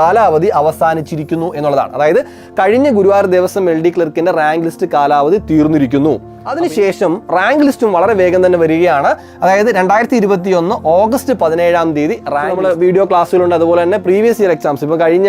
കാലാവധി അവസാനിച്ചിരിക്കുന്നു എന്നുള്ളതാണ്. അതായത് കഴിഞ്ഞ ഗുരുവായൂർ ദേവസ്വം LD ക്ലർക്കിന്റെ റാങ്ക് ലിസ്റ്റ് കാലാവധി തീർന്നിരിക്കുന്നു. അതിനുശേഷം റാങ്ക് ലിസ്റ്റും വളരെ വേഗം തന്നെ വരികയാണ്. അതായത് 2021 ഓഗസ്റ്റ് 17 തീയതി നമ്മൾ വീഡിയോ ക്ലാസ്സുകളുണ്ട്, അതുപോലെ തന്നെ പ്രീവിയസ് ഇയർ എക്സാംസ്. ഇപ്പോൾ കഴിഞ്ഞ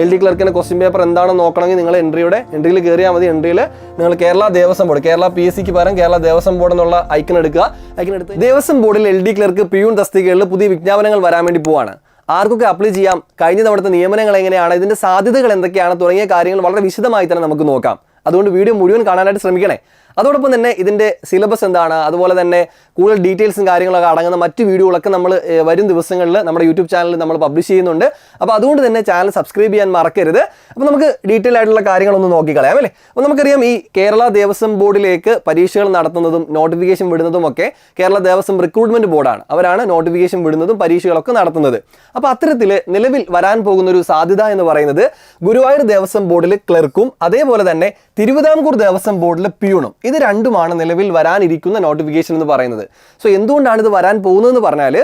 LD ക്ലർക്കിന്റെ ക്വസ്റ്റ്യൻ പേപ്പർ എന്താണെന്ന് നോക്കണമെങ്കിൽ നിങ്ങൾ എൻട്രിയിൽ കയറിയാൽ മതി. എൻട്രിയിൽ നിങ്ങൾ കേരള ദേവസ്വം ബോർഡ്, കേരള PSCക്ക് പകരം കേരള ദേവസ്വം ബോർഡ് എന്നുള്ള ഐക്കൺ എടുക്കുക. ഐക്കൺ എടുത്ത് ദേവസ്വം ബോർഡിൽ LD ക്ലർക്ക് പിയൂൺ തസ്തികകളിൽ പുതിയ വിജ്ഞാപനങ്ങൾ വരാൻ വേണ്ടി പോവാണ്. ആർക്കൊക്കെ അപ്ലൈ ചെയ്യാം, കഴിഞ്ഞ തവണത്തെ നിയമനങ്ങൾ എങ്ങനെയാണ്, ഇതിന്റെ സാധ്യതകൾ എന്തൊക്കെയാണ് തുടങ്ങിയ കാര്യങ്ങൾ വളരെ വിശദമായി തന്നെ നമുക്ക് നോക്കാം. അതുകൊണ്ട് വീഡിയോ മുഴുവൻ കാണാനായിട്ട് ശ്രമിക്കണേ. അതോടൊപ്പം തന്നെ ഇതിൻ്റെ സിലബസ് എന്താണ്, അതുപോലെ തന്നെ കൂടുതൽ ഡീറ്റെയിൽസും കാര്യങ്ങളൊക്കെ അടങ്ങുന്ന മറ്റ് വീഡിയോകളൊക്കെ നമ്മൾ വരും ദിവസങ്ങളിൽ നമ്മുടെ യൂട്യൂബ് ചാനലിൽ നമ്മൾ പബ്ലിഷ് ചെയ്യുന്നുണ്ട്. അപ്പോൾ അതുകൊണ്ട് തന്നെ ചാനൽ സബ്സ്ക്രൈബ് ചെയ്യാൻ മറക്കരുത്. അപ്പോൾ നമുക്ക് ഡീറ്റെയിൽ ആയിട്ടുള്ള കാര്യങ്ങളൊന്ന് നോക്കിക്കളയാം അല്ലേ. അപ്പോൾ നമുക്കറിയാം ഈ കേരള ദേവസ്വം ബോർഡിലേക്ക് പരീക്ഷകൾ നടത്തുന്നതും നോട്ടിഫിക്കേഷൻ വിടുന്നതും ഒക്കെ കേരള ദേവസ്വം റിക്രൂട്ട്മെന്റ് ബോർഡാണ്. അവരാണ് നോട്ടിഫിക്കേഷൻ വിടുന്നതും പരീക്ഷകളൊക്കെ നടത്തുന്നത്. അപ്പോൾ അത്തരത്തിൽ നിലവിൽ വരാൻ പോകുന്ന ഒരു സാധ്യത എന്ന് പറയുന്നത് ഗുരുവായൂർ ദേവസ്വം ബോർഡിൽ ക്ലർക്കും അതേപോലെ തന്നെ തിരുവിതാംകൂർ ദേവസ്വം ബോർഡിൽ പിയൂണും, ഇത് രണ്ടുമാണ് നിലവിൽ വരാനിരിക്കുന്ന നോട്ടിഫിക്കേഷൻ എന്ന് പറയുന്നത്. സോ എന്തുകൊണ്ടാണ് ഇത് വരാൻ പോകുന്നതെന്ന് പറഞ്ഞാൽ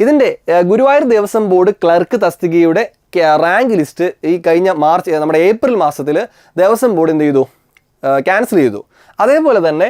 ഇതിൻ്റെ ഗുരുവായൂർ ദേവസ്വം ബോർഡ് ക്ലർക്ക് തസ്തികയുടെ റാങ്ക് ലിസ്റ്റ് ഈ കഴിഞ്ഞ നമ്മുടെ ഏപ്രിൽ മാസത്തിൽ ദേവസ്വം ബോർഡ് എന്ത് ചെയ്തു, ക്യാൻസൽ ചെയ്തു. അതേപോലെ തന്നെ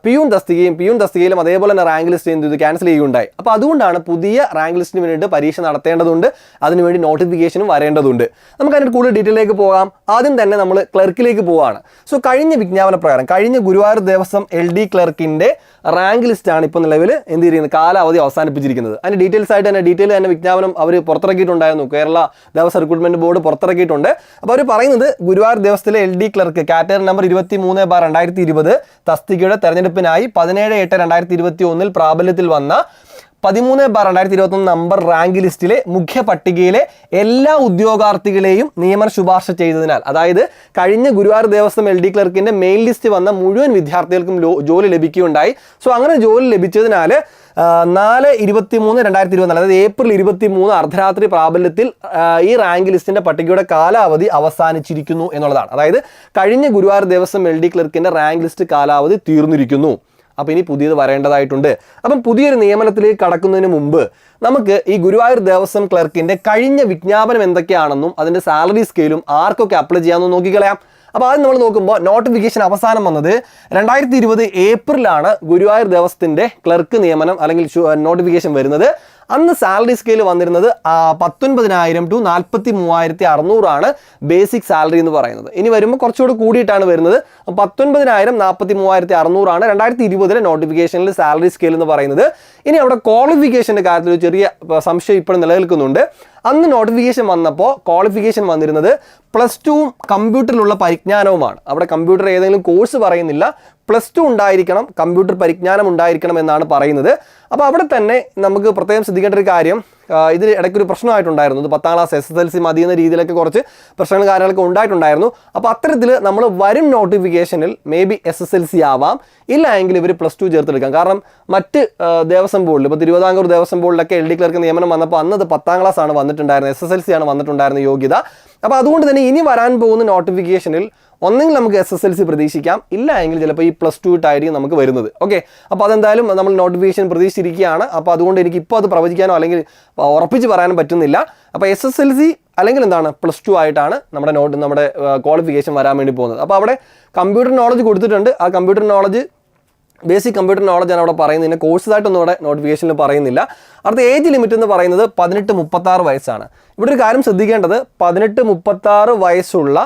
പിയൂൺ തസ്തികയിലും അതേപോലെ തന്നെ റാങ്ക് ലിസ്റ്റ് എന്ത് ചെയ്തു, ക്യാൻസൽ ചെയ്യുകയുണ്ടായി. അപ്പോൾ അതുകൊണ്ടാണ് പുതിയ റാങ്ക് ലിസ്റ്റിന് വേണ്ടിയിട്ട് പരീക്ഷ നടത്തേണ്ടതുണ്ട്, അതിനുവേണ്ടി നോട്ടിഫിക്കേഷനും വരേണ്ടതുണ്ട്. നമുക്ക് അതിൻ്റെ കൂടുതൽ ഡീറ്റെയിലേക്ക് പോകാം. ആദ്യം തന്നെ നമ്മൾ ക്ലർക്കിലേക്ക് പോവുകയാണ്. സോ കഴിഞ്ഞ വിജ്ഞാപന പ്രകാരം കഴിഞ്ഞ ഗുരുവായൂർ ദേവസ്വം LD ക്ലർക്കിൻ്റെ റാങ്ക് ലിസ്റ്റാണ് ഇപ്പോൾ നിലവിൽ എന്ത് ചെയ്യുന്നത്, കാലാവധി അവസാനിപ്പിച്ചിരിക്കുന്നത്. അതിൻ്റെ ഡീറ്റെയിൽസ് ആയിട്ട് തന്നെ വിജ്ഞാപനം അവർ പുറത്തിറക്കിയിട്ടുണ്ടായിരുന്നു. കേരള ദേവസ്വം റിക്രൂട്ട്മെന്റ് ബോർഡ് പുറത്തിറക്കിയിട്ടുണ്ട്. അപ്പോൾ അവർ പറയുന്നത് ഗുരുവായൂർ ദേവസ്വത്തിലെ LD ക്ലർക്ക് കാറ്റഗറി നമ്പർ 23/2020 തസ്തികയുടെ തെരഞ്ഞെടുപ്പിനായി 17/8/2021 പ്രാബല്യത്തിൽ വന്ന 13/2021 നമ്പർ റാങ്ക് ലിസ്റ്റിലെ മുഖ്യ പട്ടികയിലെ എല്ലാ ഉദ്യോഗാർത്ഥികളെയും നിയമന ശുപാർശ ചെയ്തതിനാൽ, അതായത് കഴിഞ്ഞ ഗുരുവായൂർ ദേവസ്വം LD ക്ലർക്കിന്റെ മെയിൻ ലിസ്റ്റ് വന്ന മുഴുവൻ വിദ്യാർത്ഥികൾക്കും ജോലി ലഭിക്കുകയുണ്ടായി. സോ അങ്ങനെ ജോലി ലഭിച്ചതിനാൽ 4/23/2024 അതായത് ഏപ്രിൽ 23 അർദ്ധരാത്രി പ്രാബല്യത്തിൽ ഈ റാങ്ക് ലിസ്റ്റിന്റെ പട്ടികയുടെ കാലാവധി അവസാനിച്ചിരിക്കുന്നു എന്നുള്ളതാണ്. അതായത് കഴിഞ്ഞ ഗുരുവായൂർ ദേവസ്വം LD ക്ലർക്കിന്റെ റാങ്ക് ലിസ്റ്റ് കാലാവധി തീർന്നിരിക്കുന്നു. അപ്പോൾ ഇനി പുതിയത് വരേണ്ടതായിട്ടുണ്ട്. അപ്പം പുതിയൊരു നിയമനത്തിലേക്ക് കടക്കുന്നതിന് മുമ്പ് നമുക്ക് ഈ ഗുരുവായൂർ ദേവസ്വം ക്ലർക്കിന്റെ കഴിഞ്ഞ വിജ്ഞാപനം എന്തൊക്കെയാണെന്നും അതിന്റെ സാലറി സ്കെയിലും ആർക്കൊക്കെ അപ്ലൈ ചെയ്യാമെന്നും നോക്കിക്കളയാം. അപ്പോൾ ആദ്യം നമ്മൾ നോക്കുമ്പോൾ നോട്ടിഫിക്കേഷൻ അവസാനം വന്നത് 2020 ഏപ്രിലാണ് ഗുരുവായൂർ ദേവസ്വത്തിന്റെ ക്ലർക്ക് നിയമനം അല്ലെങ്കിൽ നോട്ടിഫിക്കേഷൻ വരുന്നത്. അന്ന് സാലറി സ്കെയിൽ വന്നിരുന്നത് 19,000 to 43,600 ആണ് ബേസിക് സാലറി എന്ന് പറയുന്നത്. ഇനി വരുമ്പോൾ കുറച്ചുകൂടി കൂടിയിട്ടാണ് വരുന്നത്. 19,000 43,600 ആണ് 2020 നോട്ടിഫിക്കേഷനിൽ സാലറി സ്കെയിൽ എന്ന് പറയുന്നത്. ഇനി അവിടെ ക്വാളിഫിക്കേഷൻ്റെ കാര്യത്തിൽ ഒരു ചെറിയ സംശയം ഇപ്പോൾ നിലനിൽക്കുന്നുണ്ട്. അന്ന് നോട്ടിഫിക്കേഷൻ വന്നപ്പോൾ ക്വാളിഫിക്കേഷൻ വന്നിരുന്നത് +2 കമ്പ്യൂട്ടറിലുള്ള പരിജ്ഞാനവുമാണ്. അവിടെ കമ്പ്യൂട്ടർ ഏതെങ്കിലും കോഴ്സ് പറയുന്നില്ല, +2 ഉണ്ടായിരിക്കണം, കമ്പ്യൂട്ടർ പരിജ്ഞാനം ഉണ്ടായിരിക്കണം എന്നാണ് പറയുന്നത്. അപ്പോൾ അവിടെ തന്നെ നമുക്ക് പ്രത്യേകം ശ്രദ്ധിക്കേണ്ട ഒരു കാര്യം, ഇതിൽ ഇടയ്ക്കൊരു പ്രശ്നമായിട്ടുണ്ടായിരുന്നു. 10ാം ക്ലാസ് SSLC മതി എന്ന രീതിയിലൊക്കെ കുറച്ച് പ്രശ്നങ്ങളും കാര്യങ്ങളൊക്കെ ഉണ്ടായിട്ടുണ്ടായിരുന്നു. അപ്പോൾ അത്തരത്തിൽ നമ്മൾ വരും നോട്ടിഫിക്കേഷനിൽ മേ ബി SSLC ആവാം, ഇല്ല എങ്കിൽ ഇവർ +2 ചേർത്തെടുക്കാം. കാരണം മറ്റ് ദേവസ്വം ബോർഡിൽ ഇപ്പോൾ തിരുവിതാംകൂർ ദേവസ്വം ബോർഡിലൊക്കെ LD ക്ലർക്ക് നിയമനം വന്നപ്പോൾ അന്നത് 10ാം ക്ലാസ് ആണ് വന്നിട്ടുണ്ടായിരുന്നത്, SSLC ആണ് വന്നിട്ടുണ്ടായിരുന്ന യോഗ്യത. അപ്പോൾ അതുകൊണ്ട് തന്നെ ഇനി വരാൻ പോകുന്ന നോട്ടിഫിക്കേഷനിൽ ഒന്നെങ്കിൽ നമുക്ക് SSLC പ്രതീക്ഷിക്കാം, ഇല്ല എങ്കിൽ ചിലപ്പോൾ ഈ +2 ആയിരിക്കും നമുക്ക് വരുന്നത്. ഓക്കെ, അപ്പോൾ അതെന്തായാലും നമ്മൾ നോട്ടിഫിക്കേഷൻ പ്രതീക്ഷിച്ചിരിക്കുകയാണ്. അപ്പോൾ അതുകൊണ്ട് എനിക്ക് ഇപ്പോൾ അത് പ്രവചിക്കാനോ അല്ലെങ്കിൽ ഉറപ്പിച്ച് പറയാനും പറ്റുന്നില്ല. അപ്പോൾ SSLC അല്ലെങ്കിൽ എന്താണ് +2 ആയിട്ടാണ് നമ്മുടെ ക്വാളിഫിക്കേഷൻ വരാൻ വേണ്ടി പോകുന്നത്. അപ്പോൾ അവിടെ കമ്പ്യൂട്ടർ നോളജ് കൊടുത്തിട്ടുണ്ട്. ആ കമ്പ്യൂട്ടർ നോളജ് ബേസിക് കമ്പ്യൂട്ടർ നോളജാണ് അവിടെ പറയുന്നത്. ഇതിനെ കോഴ്സായിട്ടൊന്നും ഇവിടെ നോട്ടിഫിക്കേഷനിൽ പറയുന്നില്ല. അടുത്ത ഏജ് ലിമിറ്റ് എന്ന് പറയുന്നത് 18-36 വയസ്സാണ്. ഇവിടെ ഒരു കാര്യം ശ്രദ്ധിക്കേണ്ടത്, 18-36 വയസ്സുള്ള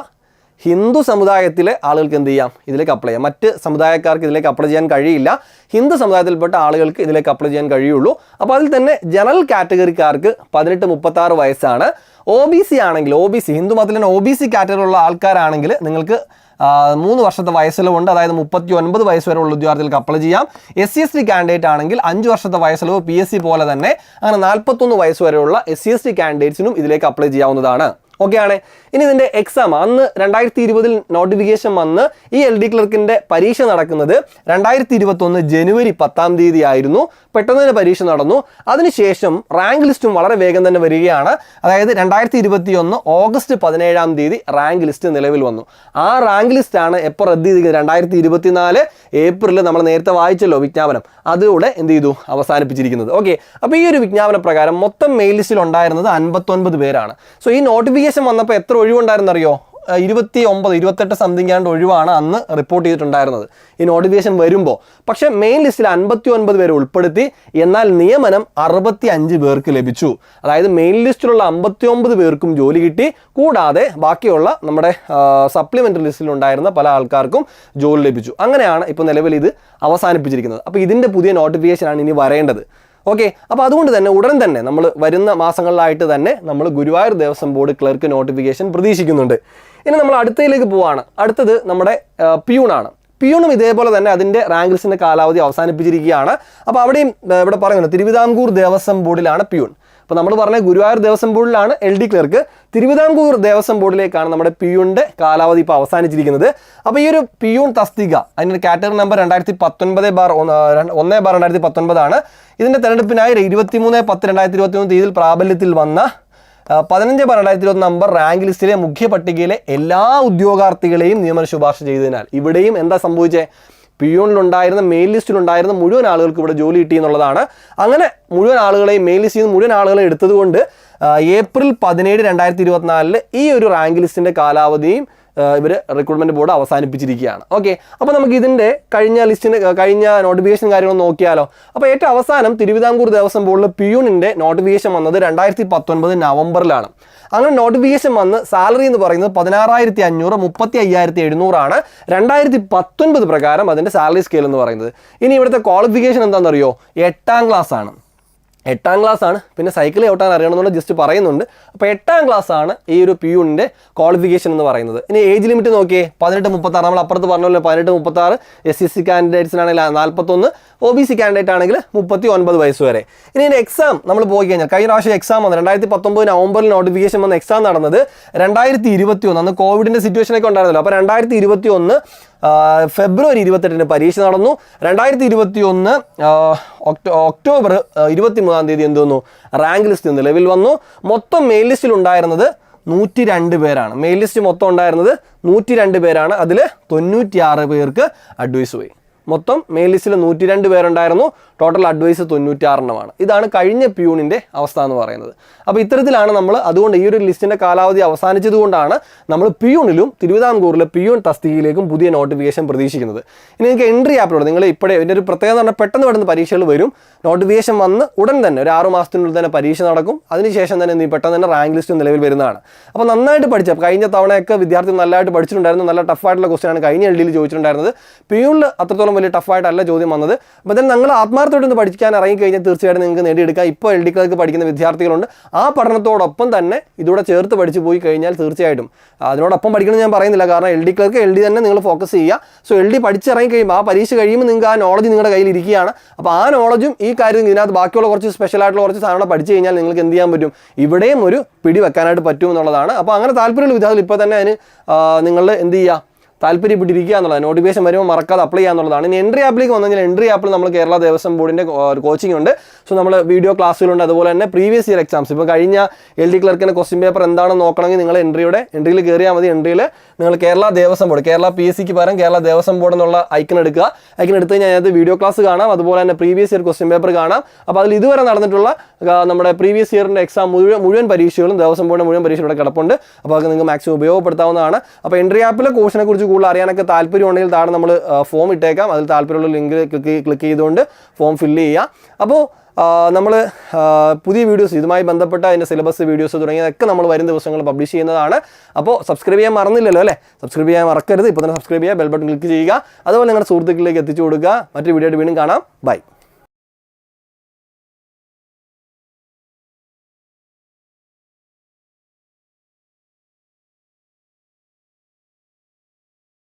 ഹിന്ദു സമുദായത്തിലെ ആളുകൾക്ക് എന്ത് ചെയ്യാം, ഇതിലേക്ക് അപ്ലൈ ചെയ്യാം. മറ്റ് സമുദായക്കാർക്ക് ഇതിലേക്ക് അപ്ലൈ ചെയ്യാൻ കഴിയില്ല. ഹിന്ദു സമുദായത്തിൽപ്പെട്ട ആളുകൾക്ക് ഇതിലേക്ക് അപ്ലൈ ചെയ്യാൻ കഴിയുള്ളൂ. അപ്പോൾ അതിൽ തന്നെ ജനറൽ കാറ്റഗറിക്കാർക്ക് 18-36 വയസ്സാണ്. OBC ആണെങ്കിൽ, ഹിന്ദു മതത്തിലെ OBC കാറ്റഗറിയിലുള്ള ആൾക്കാരാണെങ്കിൽ നിങ്ങൾക്ക് 3 വർഷത്തെ വയസ്സിലവുണ്ട്. അതായത് 39 വയസ്സ് വരെയുള്ള ഉദ്യോഗാർത്ഥികൾക്ക് അപ്ലൈ ചെയ്യാം. SC/ST കാൻഡിഡേറ്റ് ആണെങ്കിൽ 5 വർഷത്തെ വയസ്സിലവ് PSC പോലെ തന്നെ അങ്ങനെ 41 വയസ്സ് വരെയുള്ള SC/ST കാൻഡിഡേറ്റ്സിനും ഇതിലേക്ക് അപ്ലൈ ചെയ്യാവുന്നതാണ്. ഓക്കെ ആണ്. ഇനി ഇതിൻ്റെ എക്സാം അന്ന് 2020 നോട്ടിഫിക്കേഷൻ വന്ന് ഈ LD ക്ലർക്കിൻ്റെ പരീക്ഷ നടക്കുന്നത് 2021 ജനുവരി 10-ാം തീയതി ആയിരുന്നു. പെട്ടെന്ന് തന്നെ പരീക്ഷ നടന്നു. അതിനുശേഷം റാങ്ക് ലിസ്റ്റും വളരെ വേഗം തന്നെ വരികയാണ്. അതായത് 2021 ഓഗസ്റ്റ് 17-ാം തീയതി റാങ്ക് ലിസ്റ്റ് നിലവിൽ വന്നു. ആ റാങ്ക് ലിസ്റ്റാണ് എപ്പോൾ റദ്ദ് ചെയ്തിരിക്കുന്നത്, 2024 ഏപ്രിലിൽ നമ്മൾ നേരത്തെ വായിച്ചല്ലോ വിജ്ഞാപനം, അതോടെ എന്ത് ചെയ്തു, അവസാനിപ്പിച്ചിരിക്കുന്നത്. ഓക്കെ, അപ്പോൾ ഈ ഒരു വിജ്ഞാപന പ്രകാരം മൊത്തം മെയിൽ ലിസ്റ്റിൽ ഉണ്ടായിരുന്നത് 59 പേരാണ്. സോ ഈ നോട്ടിഫിക്കേഷൻ നോട്ടിഫിക്കേഷൻ വന്നപ്പോൾ എത്ര ഒഴിവുണ്ടായിരുന്നറിയോ? 28 സംതിങ് ആണ്ട് ഒഴിവാണ് അന്ന് റിപ്പോർട്ട് ചെയ്തിട്ടുണ്ടായിരുന്നത് ഈ നോട്ടിഫിക്കേഷൻ വരുമ്പോൾ. പക്ഷേ മെയിൻ ലിസ്റ്റിൽ 59 പേരെ ഉൾപ്പെടുത്തി. എന്നാൽ നിയമനം 65 പേർക്ക് ലഭിച്ചു. അതായത് മെയിൻ ലിസ്റ്റിലുള്ള 59 പേർക്കും ജോലി കിട്ടി. കൂടാതെ ബാക്കിയുള്ള നമ്മുടെ സപ്ലിമെൻ്ററി ലിസ്റ്റിലുണ്ടായിരുന്ന പല ആൾക്കാർക്കും ജോലി ലഭിച്ചു. അങ്ങനെയാണ് ഇപ്പോൾ നിലവിൽ ഇത് അവസാനിപ്പിച്ചിരിക്കുന്നത്. അപ്പോൾ ഇതിൻ്റെ പുതിയ നോട്ടിഫിക്കേഷനാണ് ഇനി വരേണ്ടത്. ഓക്കെ, അപ്പോൾ അതുകൊണ്ട് തന്നെ ഉടൻ തന്നെ നമ്മൾ വരുന്ന മാസങ്ങളിലായിട്ട് തന്നെ നമ്മൾ Guruvayur Devaswom board clerk notification പ്രതീക്ഷിക്കുന്നുണ്ട്. ഇനി നമ്മൾ അടുത്തതിലേക്ക് പോവാണ്. അടുത്തത് നമ്മുടെ പിയൂണാണ്. പിയൂണും ഇതേപോലെ തന്നെ അതിൻ്റെ റാങ്ക് ലിസ്റ്റിൻ്റെ കാലാവധി അവസാനിപ്പിച്ചിരിക്കുകയാണ്. അപ്പോൾ അവിടെയും ഇവിടെ പറയുന്നത് തിരുവിതാംകൂർ ദേവസ്വം ബോർഡിലാണ് പിയൂൺ. അപ്പോൾ നമ്മൾ പറഞ്ഞ ഗുരുവായൂർ ദേവസ്വം ബോർഡിലാണ് LD ക്ലർക്ക്. തിരുവിതാംകൂർ ദേവസ്വം ബോർഡിലേക്കാണ് നമ്മുടെ പിയൂണിൻ്റെ കാലാവധി ഇപ്പോൾ അവസാനിച്ചിരിക്കുന്നത്. അപ്പോൾ ഈ ഒരു പിയൂൺ തസ്തിക അതിൻ്റെ കാറ്റഗറി നമ്പർ 2019/1/2019 ആണ്. ഇതിൻ്റെ തെരഞ്ഞെടുപ്പിനായി 23/10/2021 തീയതിയിൽ പ്രാബല്യത്തിൽ വന്ന 15/2021 നമ്പർ റാങ്ക് ലിസ്റ്റിലെ മുഖ്യ പട്ടികയിലെ എല്ലാ ഉദ്യോഗാർത്ഥികളെയും നിയമന ശുപാർശ ചെയ്തതിനാൽ ഇവിടെയും എന്താ സംഭവിച്ചത്? പിയൂണിലുണ്ടായിരുന്ന മെയിൻ ലിസ്റ്റിലുണ്ടായിരുന്ന മുഴുവൻ ആളുകൾക്ക് ഇവിടെ ജോലി കിട്ടി എന്നുള്ളതാണ്. അങ്ങനെ മുഴുവൻ ആളുകളെയും മെയിൻ ലിസ്റ്റിൽ നിന്ന് മുഴുവൻ ആളുകളെ എടുത്തതുകൊണ്ട് ഏപ്രിൽ 17, 2024 ഈ ഒരു റാങ്ക് ലിസ്റ്റിൻ്റെ കാലാവധിയും ഇവർ റിക്രൂട്ട്മെൻറ്റ് ബോർഡ് അവസാനിപ്പിച്ചിരിക്കുകയാണ്. ഓക്കെ, അപ്പോൾ നമുക്ക് ഇതിൻ്റെ കഴിഞ്ഞ നോട്ടിഫിക്കേഷൻ കാര്യങ്ങൾ നോക്കിയാലോ. അപ്പോൾ ഏറ്റവും അവസാനം തിരുവിതാംകൂർ ദേവസ്വം ബോർഡിൽ പിയൂണിൻ്റെ നോട്ടിഫിക്കേഷൻ വന്നത് 2019 നവംബറിലാണ്. അങ്ങനെ നോട്ടിഫിക്കേഷൻ വന്ന് സാലറി എന്ന് പറയുന്നത് 16,500, 35,700 ആണ്. 2019 പ്രകാരം അതിൻ്റെ സാലറി സ്കെയിൽ എന്ന് പറയുന്നത്. ഇനി ഇവിടുത്തെ ക്വാളിഫിക്കേഷൻ എന്താണെന്നറിയോ? 8ാം ക്ലാസ് ആണ്. 8ാം ക്ലാസ് ആണ്. പിന്നെ സൈക്കിൾ ചവിട്ടാൻ അറിയണമെന്നുള്ള ജസ്റ്റ് പറയുന്നുണ്ട്. അപ്പോൾ 8ാം ക്ലാസ് ആണ് ഈ ഒരു പിയൂണിൻ്റെ ക്വാളിഫിക്കേഷൻ എന്ന് പറയുന്നത്. ഇനി ഏജ് ലിമിറ്റ് നോക്കിയേ 18-36. നമ്മൾ അപ്പുറത്ത് പറഞ്ഞല്ലോ 18-36. SC കാൻഡിഡേറ്റ്സിനാണെങ്കിൽ 41, OBC കാൻഡിഡേറ്റ് ആണെങ്കിൽ 39 വയസ്സ് വരെ. ഇനി ഇതിൻ്റെ എക്സാം നമ്മൾ പോയി കഴിഞ്ഞാൽ കഴിഞ്ഞ പ്രാവശ്യം എക്സാം വന്നു 2019 നവംബറിൽ നോട്ടിഫിക്കേഷൻ വന്ന എക്സാം നടന്നത് 2021. അന്ന് കോവിഡിൻ്റെ സിറ്റുവേഷനൊക്കെ ഉണ്ടായിരുന്നല്ലോ. അപ്പോൾ 2021 ഫെബ്രുവരി 28 പരീക്ഷ നടന്നു. 2021 ഒക്ടോബർ 23 തീയതി എന്ത് വന്നു? റാങ്ക് ലിസ്റ്റ് നിലവിൽ വന്നു. മൊത്തം മെയിൻ ലിസ്റ്റിൽ ഉണ്ടായിരുന്നത് 102 പേരാണ്. മെയിൻ ലിസ്റ്റ് മൊത്തം ഉണ്ടായിരുന്നത് 102 പേരാണ്. അതിൽ 96 പേർക്ക് അഡ്വൈസ് പോയി. മൊത്തം മെയിൻ ലിസ്റ്റിൽ 102 പേരുണ്ടായിരുന്നു. ടോട്ടൽ അഡ്വൈസ് 96 ഇതാണ് കഴിഞ്ഞ പിയൂണിൻ്റെ അവസ്ഥ എന്ന് പറയുന്നത്. അപ്പോൾ ഇത്തരത്തിലാണ് നമ്മൾ, അതുകൊണ്ട് ഈ ഒരു ലിസ്റ്റിൻ്റെ കാലാവധി അവസാനിച്ചതുകൊണ്ടാണ് നമ്മൾ പിയൂണിലും തിരുവിതാംകൂറിലെ പിയൂൺ തസ്തികയിലേക്കും പുതിയ നോട്ടിഫിക്കേഷൻ പ്രതീക്ഷിക്കുന്നത്. ഇനി നിങ്ങൾക്ക് എൻട്രി ആപ്പിലൂടെ നിങ്ങൾ ഇപ്പോഴേ ഇതിൻ്റെ ഒരു പ്രത്യേകത എന്ന് പറഞ്ഞാൽ പെട്ടെന്ന് പെട്ടെന്ന് പരീക്ഷകൾ വരും. നോട്ടിഫിക്കേഷൻ വന്ന് ഉടൻ തന്നെ ഒരു 6 മാസത്തിനുള്ളിൽ തന്നെ പരീക്ഷ നടക്കും. അതിനുശേഷം തന്നെ പെട്ടെന്ന് തന്നെ റാങ്ക് ലിസ്റ്റ് നിലവിൽ വരുന്നതാണ്. അപ്പോൾ നന്നായിട്ട് പഠിച്ച കഴിഞ്ഞ തവണയൊക്കെ വിദ്യാർത്ഥി നല്ലതായിട്ട് പഠിച്ചിട്ടുണ്ടായിരുന്നു. നല്ല ടഫായിട്ടുള്ള ക്വസ്റ്റ്യനാണ് കഴിഞ്ഞ LDയിൽ ചോദിച്ചിട്ടുണ്ടായിരുന്നത്. പിയൂണിൽ അത്രത്തോളം വലിയ ടഫായിട്ടല്ല ചോദ്യം വന്നത്. അപ്പോൾ then നിങ്ങൾ ആത്മാർത്ഥമായിട്ടൊന്ന് പഠിക്കാൻ ഇറങ്ങിക്കഴിഞ്ഞാൽ തീർച്ചയായിട്ടും നിങ്ങൾക്ക് നേടിയെടുക്കാം. ഇപ്പോൾ LD ക്ലർക്ക് പഠിക്കുന്ന വിദ്യാർത്ഥികളുണ്ട്. ആ പഠനത്തോടൊപ്പം തന്നെ ഇതോടെ ചേർത്ത് പഠിച്ചു പോയി കഴിഞ്ഞാൽ തീർച്ചയായിട്ടും അതിനോടൊപ്പം പഠിക്കണമെന്ന് ഞാൻ പറയുന്നില്ല. കാരണം LD ക്ലർക്ക് LD തന്നെ നിങ്ങൾ ഫോക്കസ് ചെയ്യുക. സോ LD പഠിച്ചിറങ്ങി കഴിയുമ്പോൾ ആ പരീക്ഷ കഴിയുമ്പോൾ നിങ്ങൾക്ക് ആ നോളജ് നിങ്ങളുടെ കയ്യിൽ ഇരിക്കുകയാണ്. അപ്പോൾ ആ നോളജും ഈ കാര്യം ഇതിനകത്ത് ബാക്കിയുള്ള കുറച്ച് സ്പെഷ്യലായിട്ടുള്ള കുറച്ച് സാധനങ്ങൾ പഠിച്ചു കഴിഞ്ഞാൽ നിങ്ങൾക്ക് എന്ത് ചെയ്യാൻ പറ്റും? ഇവിടെയും ഒരു പിടി വെക്കാനായിട്ട് പറ്റും എന്നുള്ളതാണ്. അപ്പോൾ അങ്ങനെ താല്പര്യമുള്ള വിദ്യാർത്ഥികൾ ഇപ്പോൾ തന്നെ അതിന് നിങ്ങൾ എന്ത് ചെയ്യുക? താല്പര്യപ്പെട്ടിരിക്കുക എന്നുള്ളത്. നോട്ടിഫിക്കേഷൻ വരുമ്പോൾ മറക്കാതെ അപ്ലൈ ചെയ്യുക എന്നുള്ളതാണ്. ഇനി എൻട്രി ആപ്പിലേക്ക് വന്നു കഴിഞ്ഞാൽ എൻട്രി ആപ്പിൽ നമ്മൾ കേരള ദേവസ്വം ബോർഡിൻ്റെ കോച്ചിങ് ഉണ്ട്. സോ നമ്മൾ വീഡിയോ ക്ലാസ്സുകളുണ്ട്. അതുപോലെ തന്നെ പ്രീവിയസ് ഇയർ എക്സാംസ് ഇപ്പോൾ കഴിഞ്ഞ LD ക്ലർക്കിൻ്റെ ക്വസ്റ്റ്യൻ പേപ്പർ എന്താണെന്ന് നോക്കണമെങ്കിൽ നിങ്ങൾ എൻട്രിയിൽ കയറിയാൽ മതി. എൻട്രിയിൽ നിങ്ങൾ കേരള ദേവസ്വം ബോർഡ്, കേരള PSCക്ക് പകരം കേരള ദേവസ്വം ബോർഡ് എന്നുള്ള ഐക്കൺ എടുക്കുക. ഐക്കൺ എടുത്ത് കഴിഞ്ഞാൽ അതിനകത്ത് വീഡിയോ ക്ലാസ് കാണാം. അതുപോലെ തന്നെ പ്രീവിയസ് ഇയർ ക്വസ്റ്റ്യൻ പേപ്പർ കാണാം. അപ്പോൾ അതിൽ ഇതുവരെ നടന്നിട്ടുള്ള നമ്മുടെ പ്രീവിയസ് ഇയറിൻ്റെ എക്സാം മുഴുവൻ പരീക്ഷകളും ദേവസ്വം ബോർഡിൻ്റെ മുഴുവൻ പരീക്ഷയുടെ കിടപ്പുണ്ട്. അപ്പോൾ അത് നിങ്ങൾക്ക് മാക്സിമം ഉപയോഗപ്പെടുത്താവുന്നതാണ്. അപ്പോൾ എൻട്രി ആപ്പിലെ കോഴ്സിനെ കുറിച്ച് കൂടുതൽ അറിയാനൊക്കെ താല്പര്യമുണ്ടെങ്കിൽ താഴെ നമ്മൾ ഫോം ഇട്ടേക്കാം. അതിൽ താല്പര്യമുള്ള ലിങ്ക് ക്ലിക്ക് ചെയ്തുകൊണ്ട് ഫോം ഫില്ല് ചെയ്യുക. അപ്പോൾ നമ്മൾ പുതിയ വീഡിയോസ് ഇതുമായി ബന്ധപ്പെട്ട അതിൻ്റെ സിലബസ് വീഡിയോസ് തുടങ്ങിയതൊക്കെ നമ്മൾ വരും ദിവസങ്ങൾ പബ്ലിഷ് ചെയ്യുന്നതാണ്. അപ്പോൾ സബ്സ്ക്രൈബ് ചെയ്യാൻ മറന്നില്ലല്ലോ അല്ലേ? സബ്സ്ക്രൈബ് ചെയ്യാൻ മറക്കരുത്. ഇപ്പോൾ തന്നെ സബ്സ്ക്രൈബ് ചെയ്യുക, ബെൽ ബട്ടൺ ക്ലിക്ക് ചെയ്യുക. അതുപോലെ നിങ്ങളുടെ സുഹൃത്തുക്കളിലേക്ക് എത്തിച്ചു കൊടുക്കുക. മറ്റൊരു വീഡിയോ ആയിട്ട് വീണ്ടും കാണാം. ബൈ.